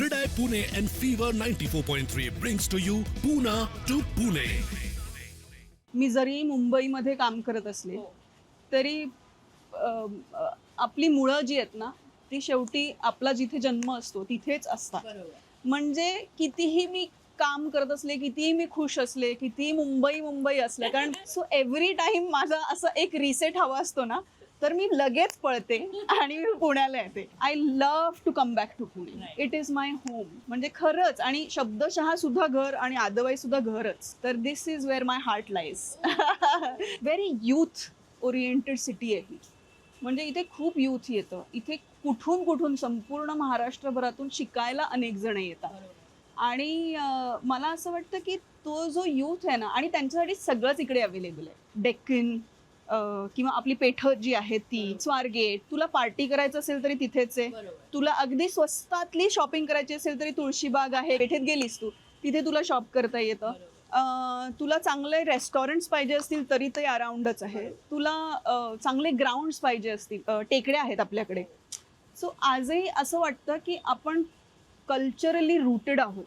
Vidai Pune and Fever 94.3 brings to you Pune to Pune. मी जरी मुंबईमध्ये काम करत असले तरी आपली मुळं जी आहेत ना ती शेवटी आपला जिथे जन्म असतो तिथेच असतात. म्हणजे कितीही मी काम करत असले, कितीही मी खुश असले, कितीही मुंबई मुंबई असले, कारण सो एव्हरी टाइम माझा असं एक रिसेट हवा असतो ना, तर मी लगेच पळते आणि मी पुण्याला येते. I love to come back to Pune. It is my home. म्हणजे खरंच, आणि शब्दशः सुद्धा घर आणि अदरवाईज सुद्धा घरच. तर this is where my heart lies. Very youth oriented city आहे ही. म्हणजे इथे खूप युथ येतं. इथे कुठून कुठून संपूर्ण महाराष्ट्रभरातून शिकायला अनेक जण येतात. आणि मला असं वाटतं की तो जो युथ आहे ना, आणि त्यांच्यासाठी सगळंच इकडे अवेलेबल आहे. डेक्कन किंवा आपली पेठ जी आहे ती, स्वारगेट. तुला पार्टी करायचं असेल तरी तिथेच आहे. तुला अगदी स्वस्तातली शॉपिंग करायची असेल तरी तुळशीबाग आहे. पेठेत गेलीस तू तिथे तुला शॉप करता येतं. तुला चांगले रेस्टॉरंट्स पाहिजे असतील तरी ते अराउंडच आहे. तुला चांगले ग्राउंड्स पाहिजे असतील, टेकड्या आहेत आपल्याकडे. सो आजही असं वाटतं की आपण कल्चरली रूटेड आहोत.